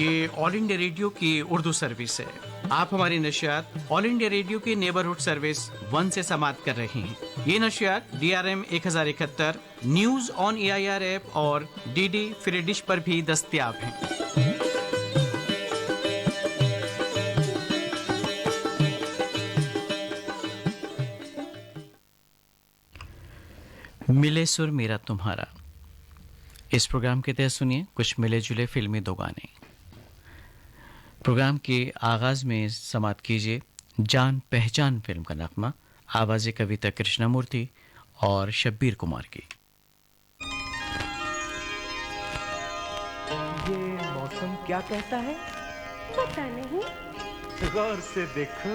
ये all India radio की Urdu service है। आप हमारी नशियात ऑल इंडिया रेडियो की नेबरहुड सर्विस 1 से समाप्त कर रहे हैं। ये नशियात DRM 1071, news on AIR app और DD फ्री डिश पर भी दस्तयाब हैं। मिले सुर मेरा तुम्हारा, इस प्रोग्राम के तहत सुनिए कुछ मिले जुले फिल्मी दो गाने। प्रोग्राम के आगाज में समाप्त कीजिए जान पहचान फिल्म का नगमा, आवाज़ कविता कृष्णमूर्ति और शब्बीर कुमार की। ये मौसम क्या कहता है? पता नहीं। गौर से देखो।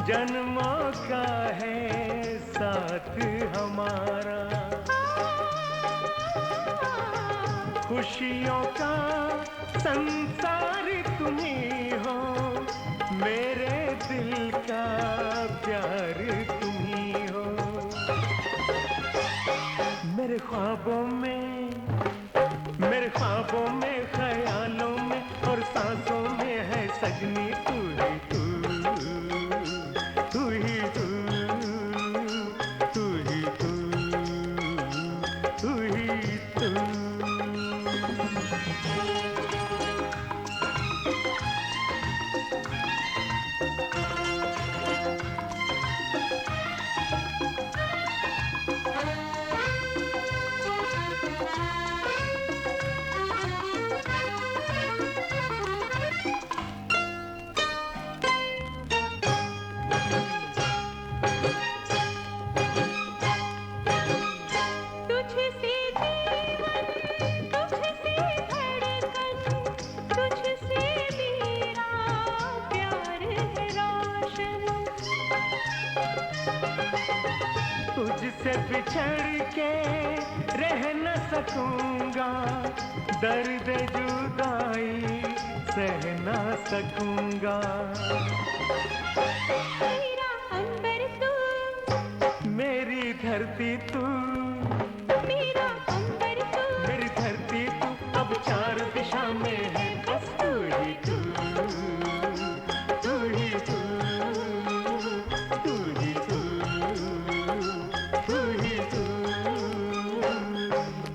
जन्मों का है साथ हमारा, खुशियों का संसार तुम्ही हो, मेरे दिल का प्यार तुम्ही हो। मेरे ख्वाबों में ख्यालों में और सांसों में है सजनी तू ही तू, तू ही तू, तू ही तू, तू ही तू। तुझसे बिछड़ के रह न सकूंगा, दर्द जुदाई सह ना सकूंगा। मेरा अंबर तू, मेरी धरती तू, मेरा अंबर तू, मेरी धरती तू, अब चार दिशा में है बस तू ही तू, तू ही तू, तू ही तू, तू ही तू।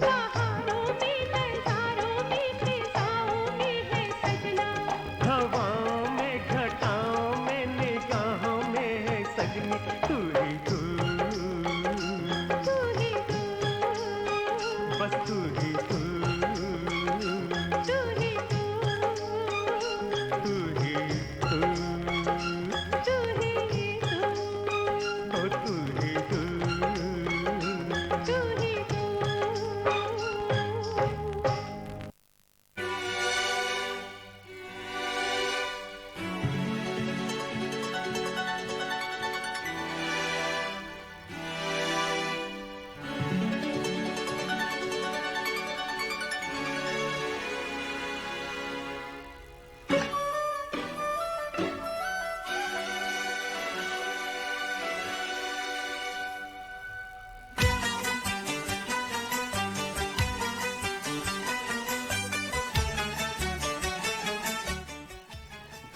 बहारों में नजारों में फिजाओं में है सजना, हवाओं में घटाओं में निगाहों में है सजनी तू ही तू, तू ही तू, बस तू ही तू, तू ही तू, तू ही तू, तू ही तू, ओ तू ही तू। तू ही तू।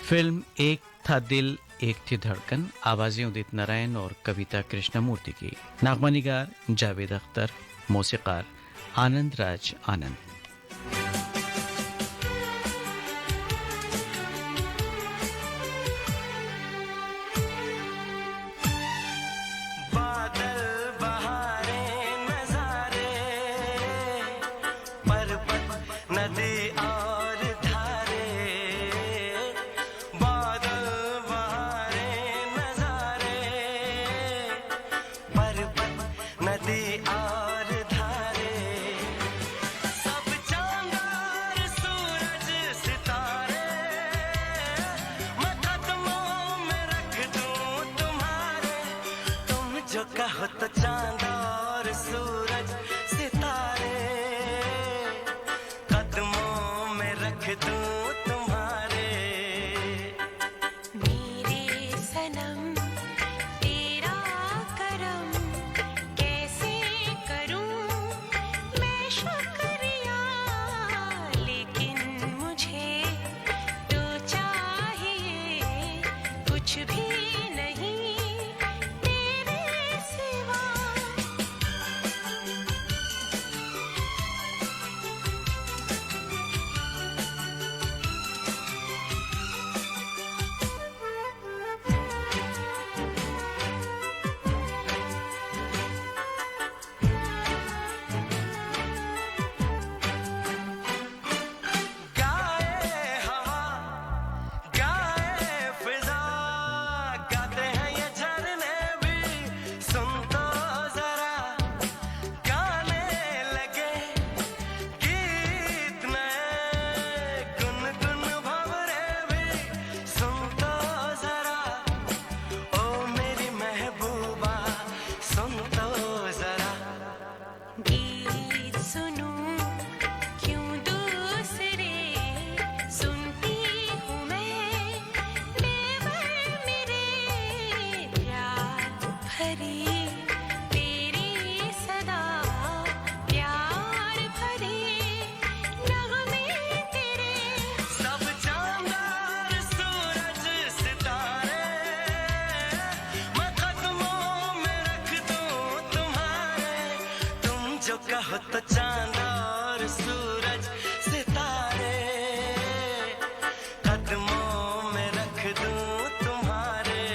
फिल्म एक था दिल एक थी धड़कन, आवाजें उदित नारायण और कविता कृष्णमूर्ति की, नगमा निगार जावेद अख्तर, मौसीकार आनंद राज आनंद। बादल बहारे नजारे, पर्वत नदी और धारे, बादल बहारे नजारे, पर्वत नदी और धारे, सब चांद और सूरज सितारे, मैं कदमों में रख दूं तुम्हारे, तुम जो कहो तो चांद और सूरज सितारे, कदमों में रख दूं तुम्हारे। मेरे सनम तेरा करम कैसे करूं मैं शुक्रिया, लेकिन मुझे तो चाहिए कुछ भी नहीं तेरे सिवा। गाए हवा, गाए फिजा, गाते हैं ये झरने भी, सुन तो जरा, गाने लगे गीत नए, गुनगुन भंवरे भी, सुन तो जरा, ओ मेरी महबूबा, सुन तो जरा। गीत सुनूं क्यों दूसरे, सुनती हूँ मैं देवर मेरे, प्यार भरी तेरी सदा, प्यार भरे नगमे तेरे। सब चांद और सूरज सितारे, मैं कदमों में रख दूं तुम्हारे, तुम जो कहो तो चांद और सूरज सितारे, कदमों में रख दूं तुम्हारे।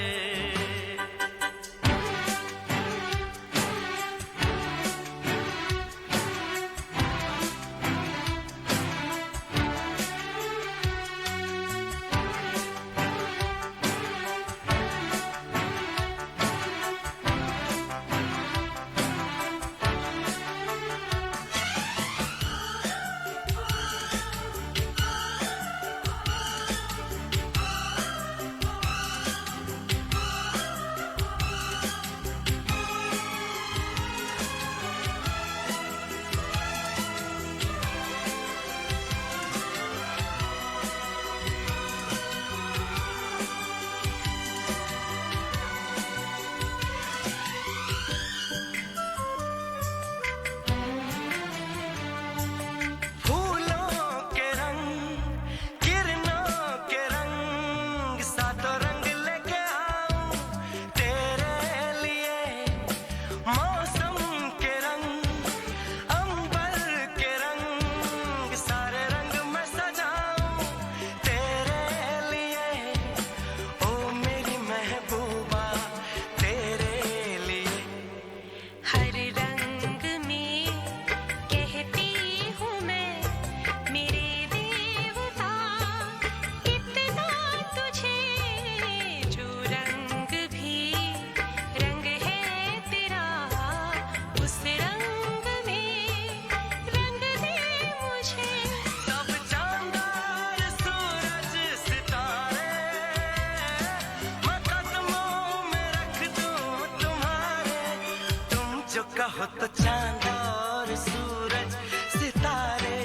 जो कहो तो चांद और सूरज सितारे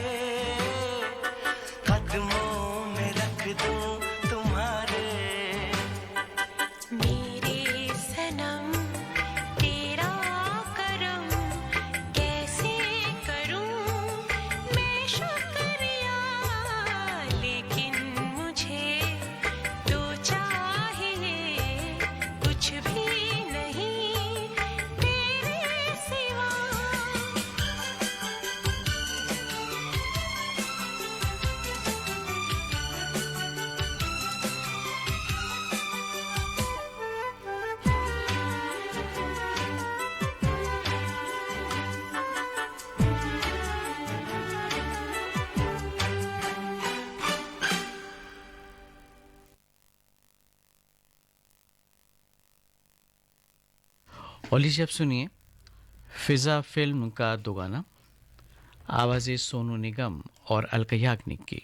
कदमों में रख दूं तुम्हारे। मेरे सनम तेरा करम कैसे करूं मैं शुक्रिया, लेकिन मुझे तो चाहिए कुछ भी नहीं तेरे सिवा। और लीजिए अब सुनिए फिज़ा फिल्म का दो गाना, आवाज़ें सोनू निगम और अलका याग्निक की।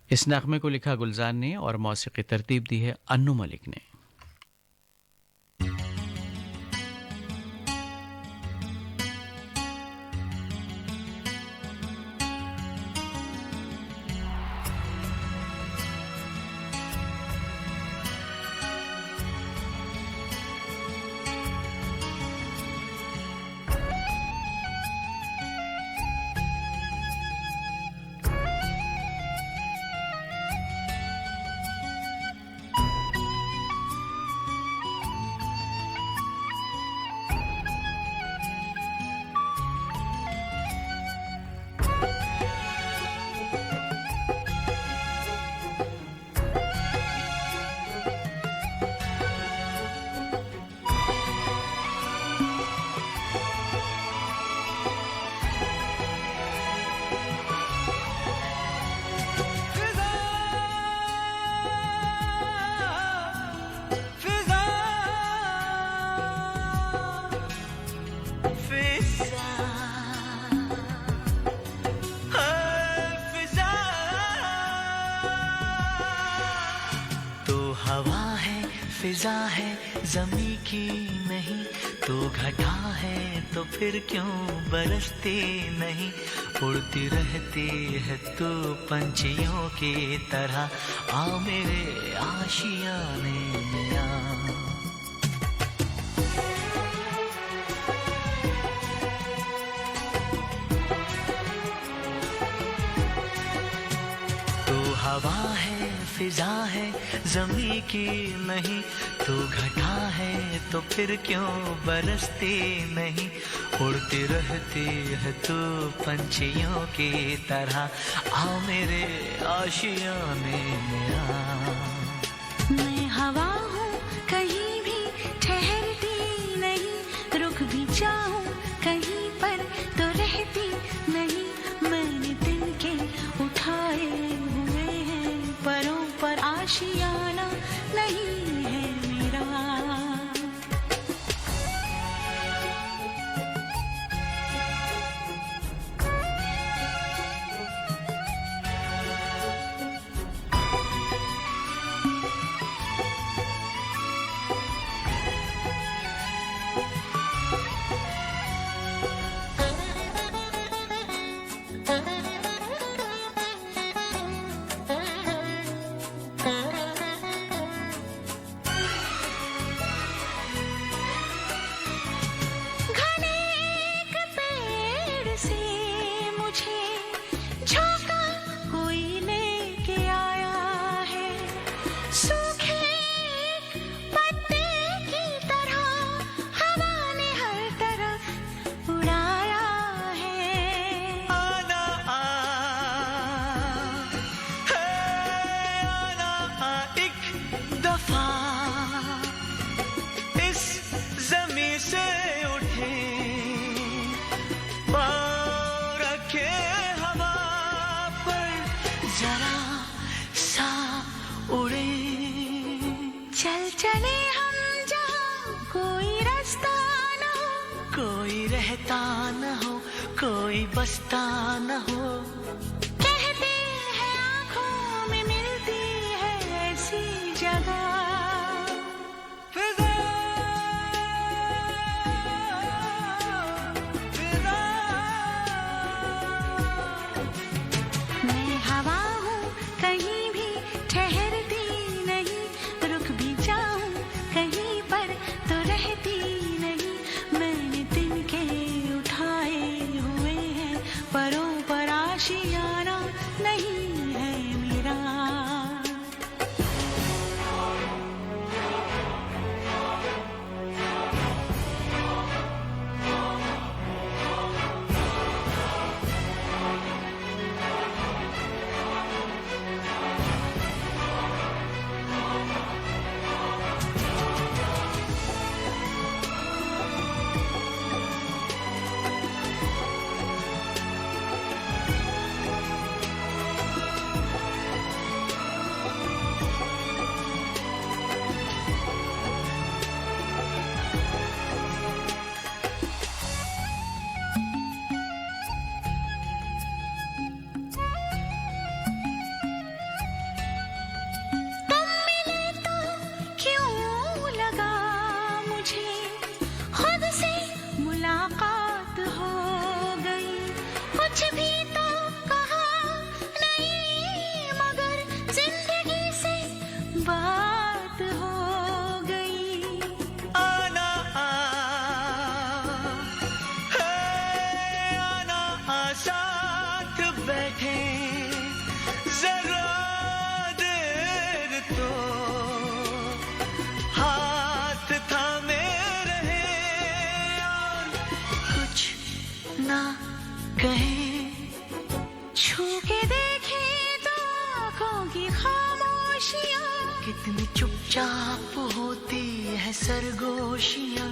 इस नगमे को लिखा गुलजार ने और मौसीकी तरतीब दी है अन्नू मलिक ने। फिजा है ज़मीं की नहीं तो घटा है, तो फिर क्यों बरसती नहीं। उड़ती रहती है तू पंछियों की तरह, आ मेरे आशियाने में आ। हवा है फिजा है ज़मीं की नहीं तो घटा है, तो फिर क्यों बरसती नहीं। उड़ती रहती है तू पंछियों की तरह, आ मेरे आशियाने में आ। मैं हवा हूँ कहीं भी ठहरती नहीं, रुक भी जाऊँ कहीं पर तो रहती नहीं। मैंने दिन के उठाए हुए हैं परों पर, आशियाना नहीं है मेरा। कोई बसता न हो, कहते हैं आँखों में मिलती है ऐसी जगह। परों पर आशियाना नहीं है मेरा। कितनी चुपचाप होती है सरगोशियां,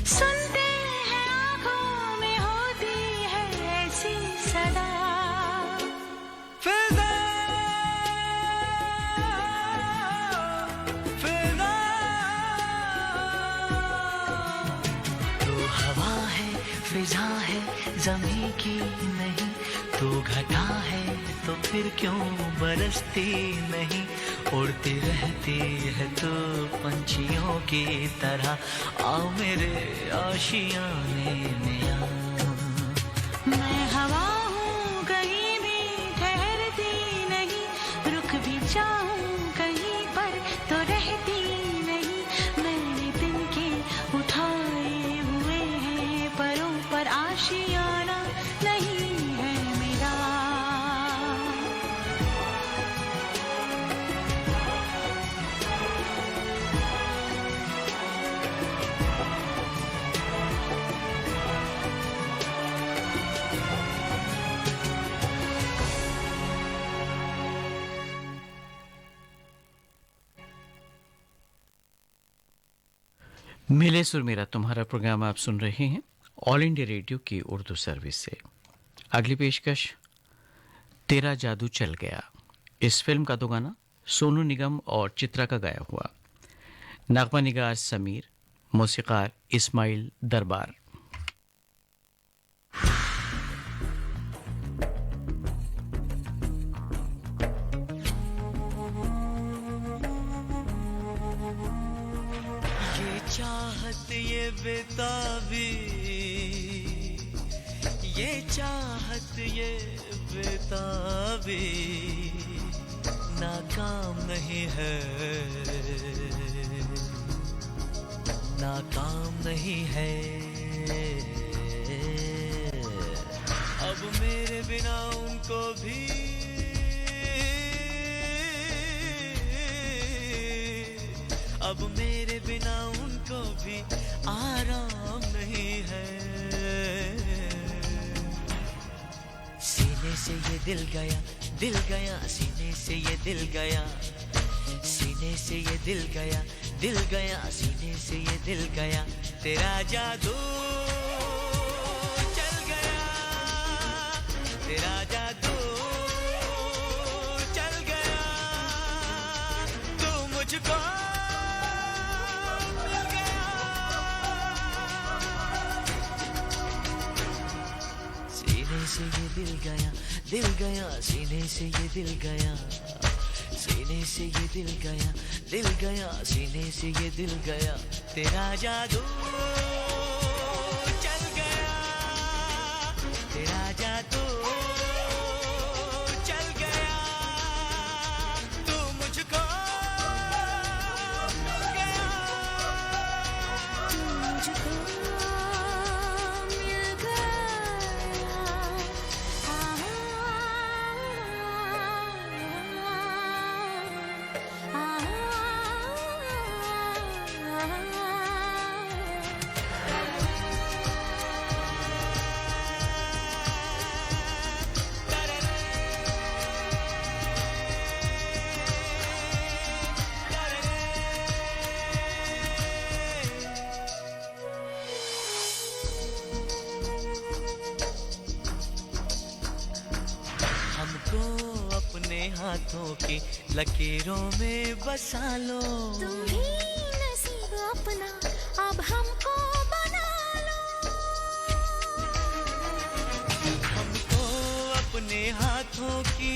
सुनते हैं आँखों में होती है ऐसी सदा। फिजा फिजा तो हवा है फिजा है ज़मीं की नहीं, तो घटा है तो फिर क्यों बरसती नहीं। उड़ती रहती है तो पंछियों की तरह, आओ मेरे आशियाने में आ। मैं हवा हूँ कहीं भी ठहरती नहीं, रुक भी जाऊँ कहीं पर तो रहती नहीं। मैंने तिनके उठाए हुए हैं परों पर आशियाना नहीं है मेरा। मिले सुर मेरा तुम्हारा प्रोग्राम आप सुन रहे हैं ऑल इंडिया रेडियो की उर्दू सर्विस से। अगली पेशकश तेरा जादू चल गया। इस फिल्म का तो गाना सोनू निगम और चित्रा का गाया हुआ। नगमा निगार समीर, मौसीकार इस्माइल दरबार। चाहत ये बेताबी, ये चाहत ये बेताबी नाकाम नहीं है, नाकाम नहीं है। अब मेरे बिना उनको भी अब मेरे बिना उनको भी आराम नहीं है। सीने से ये दिल गया, दिल गया सीने से ये दिल गया, सीने से ये दिल गया, दिल गया सीने से ये दिल गया। तेरा जादू चल गया, तेरा जादू चल गया, तू मुझको सीने से ये दिल गया, दिल गया सीने से ये दिल गया, सीने से ये दिल गया, दिल गया सीने से ये दिल गया। तेरा जादू चल गया, तेरा जादू चल गया, तू मुझको मिल गया, मुझको मिल गया, हाथों की लकीरों में बसा लो। तुम ही नसीब अपना अब हमको बना लो। हमको अपने हाथों की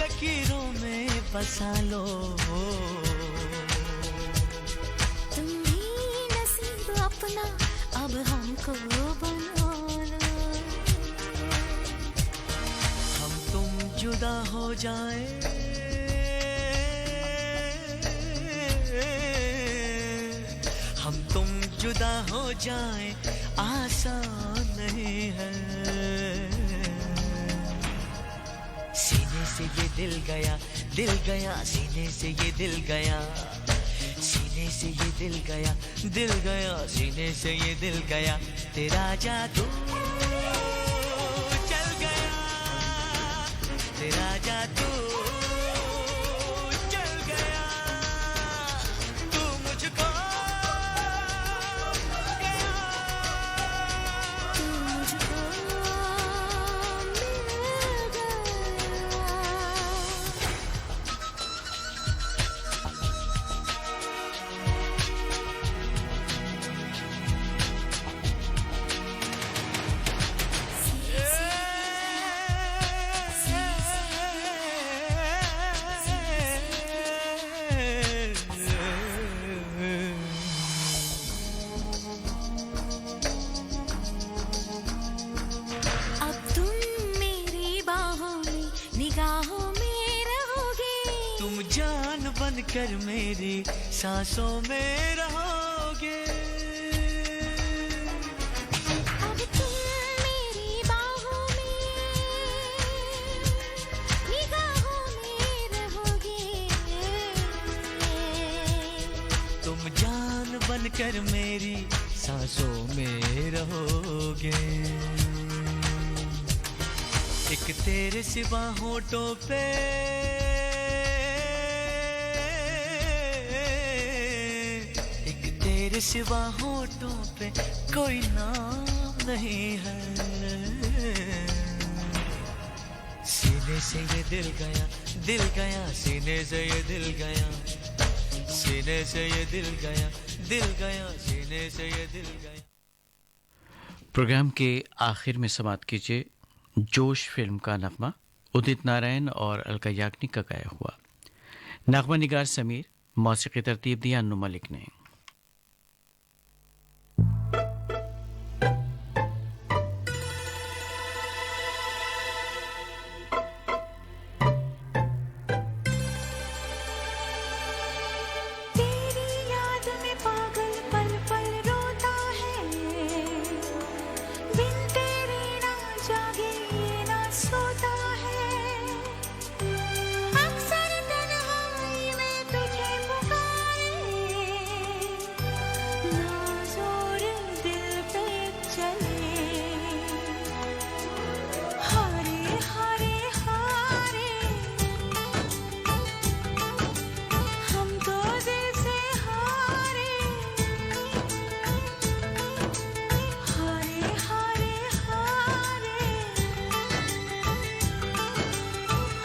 लकीरों में बसा लो। तुम ही नसीब अपना अब हमको बना लो। हम तुम जुदा हो जाए, हम तुम जुदा हो जाए आसान नहीं है। सीने से ये दिल गया, दिल गया सीने से ये दिल गया, सीने से ये दिल गया, दिल गया सीने से ये दिल गया। तेरा जादू चल गया, तेरा जादू चल गया। तू मुझको गया, तू मुझको मिल गया। अब तुम मेरी बाहों में निगाहों में रहोगे। तुम जान बनकर मेरी सांसों में रहोगे। अब तुम मेरी बाहों में निगाहों में रहोगे। तुम जान बनकर मेरी सांसों में रहोगे। एक तेरे सिवा होठों पे एक तेरे सिवा होठों पे कोई नाम नहीं है। सीने से ये दिल गया, दिल गया सीने से ये दिल गया, सीने से ये दिल गया, दिल गया सीने से ये दिल गया। प्रोग्राम के आखिर में समाप्त कीजिए जोश फिल्म का नगमा उदित नारायण और अलका याग्निक का गाया हुआ। नगमा निगार समीर, मौसीकी तरतीब दी अन्नू मलिक ने। तेरी याद में पागल पल पल रोता है। बिन तेरे ना जागे ना सोता है। अक्सर तन्हाई में तुझे पुकारे। ना जोर दिल पे चले। हारे हारे हारे हम तो दिल से हारे। हारे हारे हारे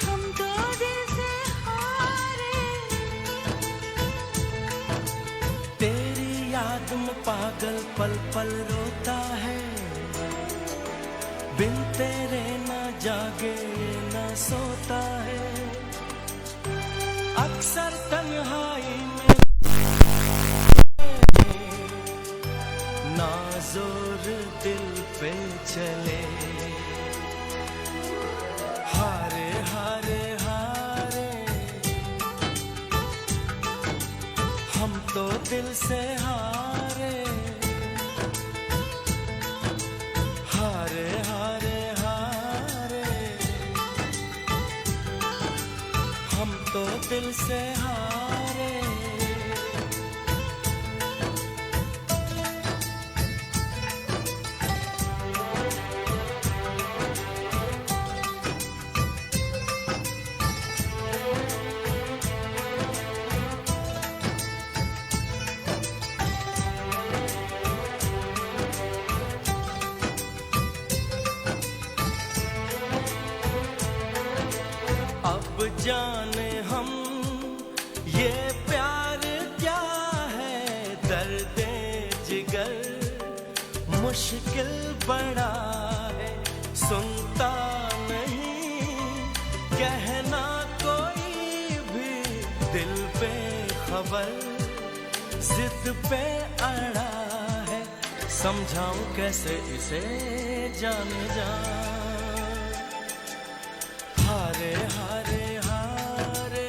हम तो दिल से हारे। तेरी याद में पागल पल पल रोता है। बिन तेरे ना जागे ना सोता है। अक्सर तन्हाई में ना जोर दिल पे चले। हारे हारे हारे हम तो दिल से हारे। हारे हारे हारे हम तो दिल से हारे। जाने हम ये प्यार क्या है, दर्द जिगर मुश्किल बड़ा है, सुनता नहीं कहना कोई भी, दिल पे खबर जिद पे अड़ा है, समझाऊं कैसे इसे जान जा। हारे हारे हारे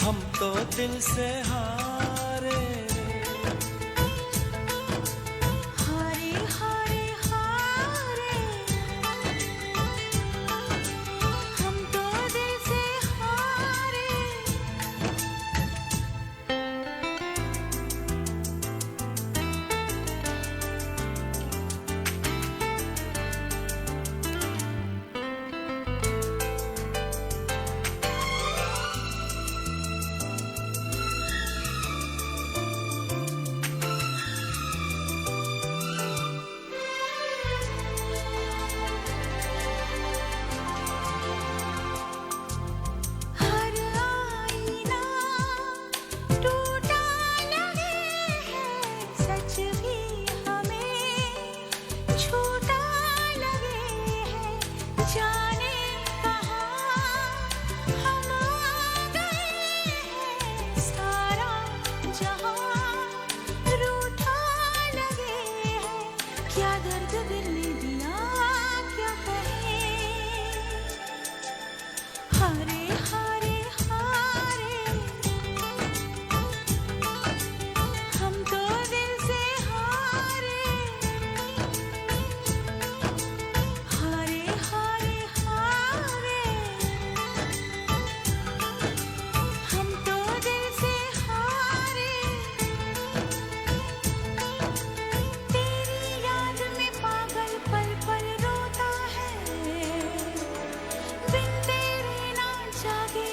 हम तो दिल से हारे, हारे हारे हारे हम तो दिल से हारे। हर आईना टूटा लगे है, सच भी हमें छूटा लगे है, जाने कहाँ हम आ गए हैं, सारा जहां रूठा लगे है, क्या दर्द दिल ने दिया क्या कहे। हारे हारे हारे हम तो दिल से हारे, हारे हारे हारे हम तो दिल से हारे। तेरी याद में पागल पल पल रोता है, बिन तेरे ना जागे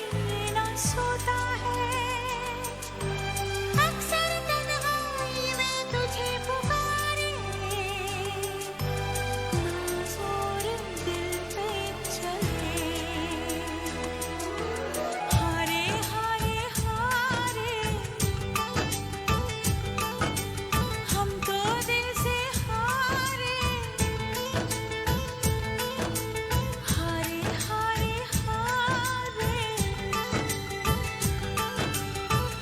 ना सोता है, अक्सर तन्हाई में तुझे पुकारे, ना जोर दिल पे चले। हारे हारे हारे हम तो दिल से हारे, हारे हारे हारे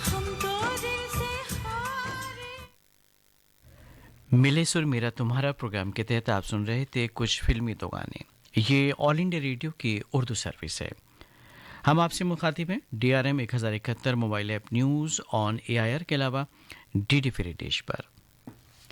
हम तो दिल से हारे। मिले सुर मेरा तुम्हारा प्रोग्राम के तहत आप सुन रहे थे कुछ फिल्मी दो गाने। ये ऑल इंडिया रेडियो की उर्दू सर्विस है। हम आपसे मुखातिब हैं DRM 1071 mobile app news on AIR के अलावा DD फ्री डिश पर।